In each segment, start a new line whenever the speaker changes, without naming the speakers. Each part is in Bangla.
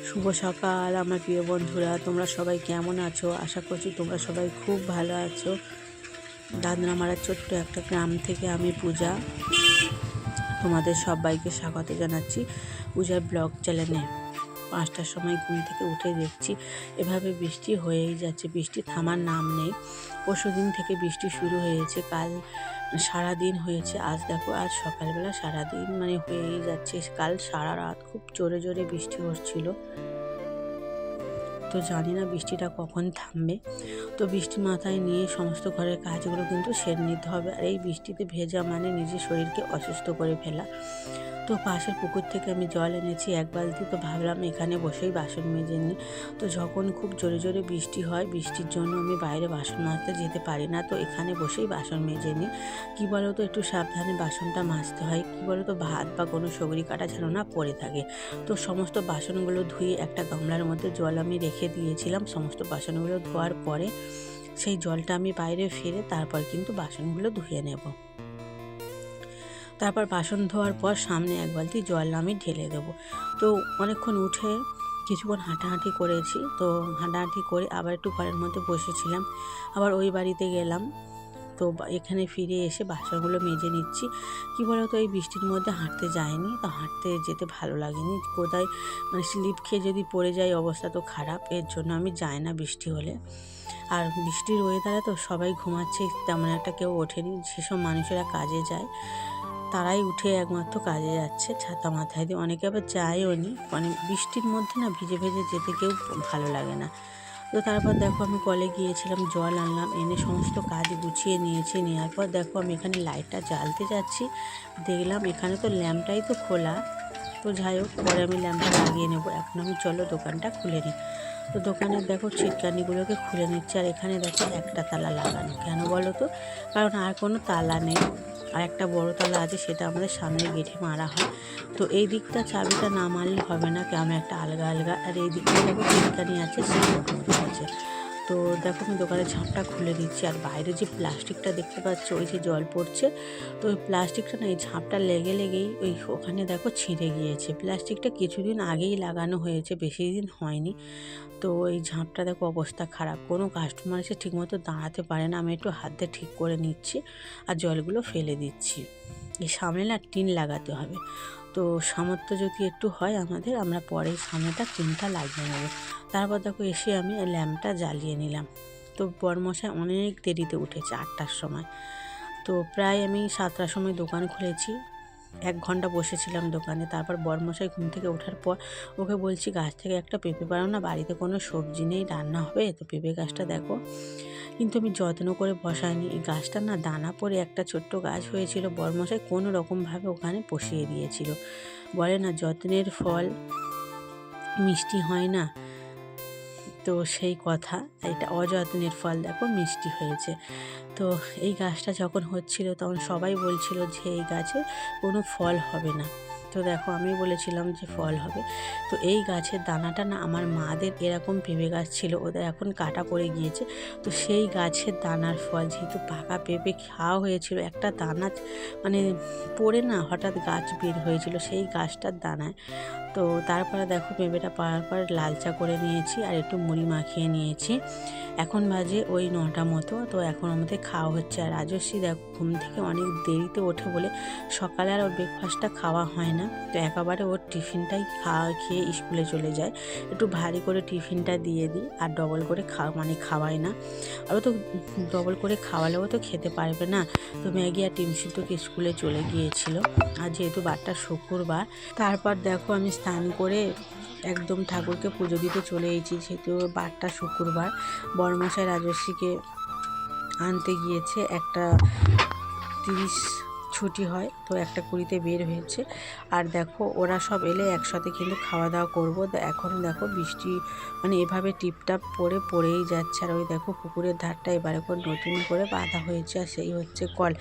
শুভ সকাল আমার প্রিয় বন্ধুরা, তোমরা সবাই কেমন আছো? আশা করছি তোমরা সবাই খুব ভালো আছো। দাদনামারার ছোট্ট একটা গ্রাম থেকে আমি পূজা তোমাদের সবাইকে স্বাগত জানাচ্ছি পূজার ব্লগ চ্যানেলে। 5টার সময় ঘুম থেকে উঠে দেখছি এভাবে বৃষ্টি হয়েই যাচ্ছে, বৃষ্টি থামার নাম নেই। পরশুদিন থেকে বৃষ্টি শুরু হয়েছে, কাল সারাদিন হয়েছে, আজ দেখো আজ সকালবেলা সারাদিন হয়েই যাচ্ছে। কাল সারা রাত খুব জোরে জোরে বৃষ্টি হচ্ছিল, তো জানি না বৃষ্টিটা কখন থামবে। তো বৃষ্টি মাথায় নিয়ে সমস্ত ঘরের কাজগুলো কিন্তু সেরে নিতে হবে। আর এই বৃষ্টিতে ভেজা মানে নিজের শরীরকে অসুস্থ করে ফেলা। তো পাশের পুকুর থেকে আমি জল এনেছি 1 বালতি, তো ভাবলাম এখানে বসেই বাসন মেজে নিই। তো যখন খুব জোরে জোরে বৃষ্টি হয়, বৃষ্টির জন্য আমি বাইরে বাসন মাজতে যেতে পারি না, তো এখানে বসেই বাসন মেজে নিই। কী বলো তো, একটু সাবধানে বাসনটা মাজতে হয়। কী বলো তো, ভাত বা কোনো সবজি কাটা যেন না পড়ে থাকে। তো সমস্ত বাসনগুলো ধুয়ে একটা গামলার মধ্যে জল আমি রেখে দিয়েছিলাম। সমস্ত বাসনগুলো ধোয়ার পরে সেই জলটা আমি বাইরে ফেলে তারপর কিন্তু বাসনগুলো ধুয়ে নেব। তারপর বাসন ধোয়ার পর সামনে 1 বালতি জল আমি ঢেলে দেবো। তো অনেকক্ষণ উঠে কিছুক্ষণ হাঁটাহাঁটি করেছি, তো হাঁটাহাঁটি করে আবার একটু ঘরের মধ্যে বসেছিলাম, আবার ওই বাড়িতে গেলাম। তো এখানে ফিরে এসে বাসনগুলো মেজে নিচ্ছি। কী বলো তো, এই বৃষ্টির মধ্যে হাঁটতে যায়নি, তো হাঁটতে যেতে ভালো লাগেনি। কোথায় স্লিপ খেয়ে যদি পড়ে যায় অবস্থা তো খারাপ, এর জন্য আমি যাই না বৃষ্টি হলে। আর বৃষ্টির ওয়েদারে তো সবাই ঘুমাচ্ছে, তেমন একটা কেউ ওঠেনি। যেসব মানুষেরা কাজে যায় তারাই উঠে একমাত্র কাজে যাচ্ছে ছাতা মাথায় দিয়ে, অনেকে আবার যায়ও নি। বৃষ্টির মধ্যে না ভিজে ভেজে যেতে কেউ ভালো লাগে না। তো তারপর দেখো আমি কলে গিয়েছিলাম, জল আনলাম, এনে সমস্ত কাজ গুছিয়ে নিয়েছি। নেওয়ার পর দেখো আমি এখানে লাইটটা জ্বালতে যাচ্ছি, দেখলাম এখানে তো ল্যাম্পটাই তো খোলা। তো যাই হোক, পরে আমি ল্যাম্পটা লাগিয়ে নেবো। এখন আমি চলো দোকানটা খুলে নিই। তো দোকানের দেখো ছিটকানিগুলোকে খুলে নিচ্ছে। আর এখানে দেখো একটা তালা লাগানো, কেন বলো তো, কারণ আর কোনো তালা নেই। আর একটা বড় তালা আছে, সেটা আমাদের সামনে গেটে মারা হয়। তো এই দিকটা চাবিটা না মারলে হবে না, কেমন একটা আলগা আলগা। আর এই দিকটা দেখো ছিটকানি আছে, সেটাও আছে। তো দেখো আমি দোকানের ঝাঁপটা খুলে দিচ্ছি। আর বাইরে যে প্লাস্টিকটা দেখতে পাচ্ছ, ওই যে জল পড়ছে, তো ওই প্লাস্টিকটা না এই ঝাঁপটা লেগেই ওখানে দেখো ছিঁড়ে গিয়েছে। প্লাস্টিকটা কিছুদিন আগেই লাগানো হয়েছে, বেশি দিন হয়নি। তো এই ঝাঁপটা দেখো অবস্থা খারাপ, কোনো কাস্টমার এসে ঠিকমতো দাঁড়াতে পারে না। আমি একটু হাত দিয়ে ঠিক করে নিচ্ছি আর জলগুলো ফেলে দিচ্ছি। এই সামনে না টিন লাগাতে হবে, তো সামর্থ্য যদি একটু হয় আমাদের, আমরা পরে সামনেটা টিনটা লাগিয়ে নেব। তারপর দেখো এসে আমি ল্যাম্পটা জ্বালিয়ে নিলাম। তো বরমশাই অনেক দেরিতে উঠেছে, 8টার সময়। তো প্রায় আমি 7টার সময় দোকান খুলেছি, 1 ঘন্টা বসেছিলাম দোকানে। তারপর বরমশাই ঘুম থেকে ওঠার পর ওকে বলছি, গাছ থেকে একটা পেঁপে পাড়ো না, বাড়িতে কোনো সবজি নেই, রান্না হবে। তো পেঁপে গাছটা দেখো, কিন্তু আমি যত্ন করে বসাইনি। এই গাছটা না দানা পড়ে একটা ছোট্ট গাছ হয়েছিল, বরমশাই কোনো রকমভাবে ওখানে বসিয়ে দিয়েছিল। বলে না, যত্নের ফল মিষ্টি হয় না, তো সেই কথা। এটা অযত্নের ফল দেখো মিষ্টি হয়েছে। তো এই গাছটা যখন হচ্ছিল তখন সবাই বলছিল যে এই গাছে কোনো ফল হবে না। তো দেখো আমি বলেছিলাম যে ফল হবে। তো এই গাছের দানাটা না, আমার মাদের এরকম পেঁপে গাছ ছিল, ওদের এখন কাটা পড়ে গিয়েছে। তো সেই গাছের দানার ফল, যেহেতু পাকা পেঁপে খাওয়া হয়েছিল, একটা দানা পড়ে না হঠাৎ গাছ বের হয়েছিল সেই গাছটার দানায়। তো তারপরে দেখো পেঁপেটা পাড়ার পর লাল চা করে নিয়েছি আর একটু মুড়ি মাখিয়ে নিয়েছি। এখন বাজে ওই 9টা মতো। তো এখন আমাদের খাওয়া হচ্ছে। আর রাজস্বী দেখো ঘুম থেকে অনেক দেরিতে ওঠে বলে সকালে আর ওর ব্রেকফাস্টটা খাওয়া হয় না। তো একেবারে ওর টিফিনটাই খেয়ে স্কুলে চলে যায়। একটু ভারী করে টিফিনটা দিয়ে দিই, আর ডবল করে খাওয়াই না। আরও তো ডবল করে খাওয়ালেও তো খেতে পারবে না। তো ম্যাগি আর ডিম সিদ্ধ স্কুলে চলে গিয়েছিল। আর যেহেতু বারটা শুক্রবার, তারপর দেখো আমি স্নান করে একদম ঠাকুরকে পুজো দিতে চলে এসেছি। যেহেতু বারটা শুক্রবার, বড়মশাই রাজস্বীকে আনতে গিয়েছে। 1:30 ছুটি হয়, তো 1:20 বের হয়েছে। আর দেখো ওরা সব এলে একসাথে কিন্তু খাওয়া দাওয়া করবো। তো এখন দেখো বৃষ্টি এভাবে টিপটাপ পড়েই যাচ্ছে। আর ওই দেখো পুকুরের ধারটা এবারে করে নতুন করে বাঁধা হয়েছে, আর সেই হচ্ছে কল।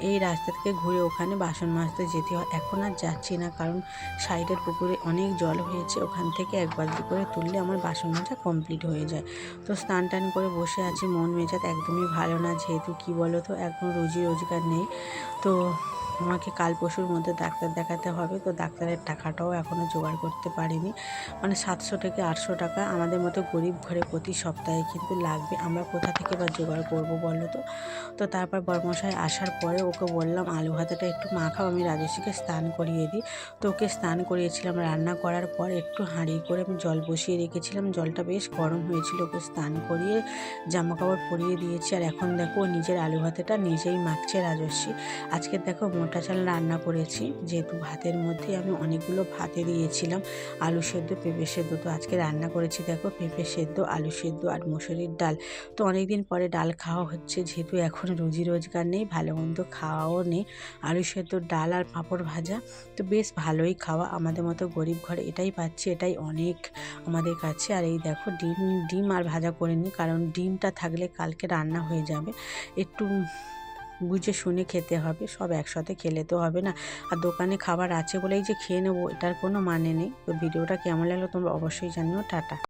এই রাস্তা থেকে ঘুরে ওখানে বাসন মাজতে যেতে হয়। এখন আর যাচ্ছি না, কারণ সাইডের পুকুরে অনেক জল হয়েছে, ওখান থেকে 1 বালতি করে তুললে আমার বাসন মাজা কমপ্লিট হয়ে যায়। তো স্নান টান করে বসে আছি, মন মেজাজ একদমই ভালো না, যেহেতু কি বলো তো এখন রুজি রোজগার নেই। তো আমাকে কাল পরশুর মধ্যে ডাক্তার দেখাতে হবে। তো ডাক্তারের টাকাটাও এখনও জোগাড় করতে পারিনি। মানে 700 থেকে 800 টাকা আমাদের মতো গরিব ঘরে প্রতি সপ্তাহে কিন্তু লাগবে। আমরা কোথা থেকে বা জোগাড় করবো বলো তো? তো তারপর বরমশাই আসার পরে ওকে বললাম আলু ভাতেটা একটু মাখাও, আমি রাজস্বীকে স্নান করিয়ে দিই। তো ওকে স্নান করিয়েছিলাম। রান্না করার পর একটু হাঁড়ি করে আমি জল বসিয়ে রেখেছিলাম। জলটা বেশ গরম হয়েছিল, ওকে স্নান করিয়ে জামা কাপড় পরিয়ে দিয়েছি। আর এখন দেখো নিজের আলু ভাতেটা নিজেই মাখছে রাজস্বী। আজকে দেখো মোটা চাল রান্না করেছি, যেহেতু ভাতের মধ্যে আমি অনেকগুলো ভাতে দিয়েছিলাম আলু সেদ্ধ, পেঁপে সেদ্ধ। তো আজকে রান্না করেছি দেখো পেঁপে সেদ্ধ, আলু সেদ্ধ আর মসুরির ডাল। তো অনেক দিন পরে ডাল খাওয়া হচ্ছে, যেহেতু এখন রুজি রোজগার নেই, ভালো মন্দ খাওয়াও নেই। আলু সেদ্ধ, ডাল আর পাঁপড় ভাজা, তো বেশ ভালোই খাওয়া। আমাদের মতো গরিব ঘরে এটাই পাচ্ছি, এটাই অনেক আমাদের কাছে। আর এই দেখো ডিম আর ভাজা করিনি, কারণ ডিমটা থাকলে কালকে রান্না হয়ে যাবে। একটু বুঝে শুনে খেতে হবে, সব একসাথে খেলে তো হবে না। আর দোকানে খাবার আছে বলেই যে খেয়ে নেবো এটার কোনো মানে নেই। তো ভিডিওটা কেমন লাগলো তোমরা অবশ্যই জানিও। টাটা।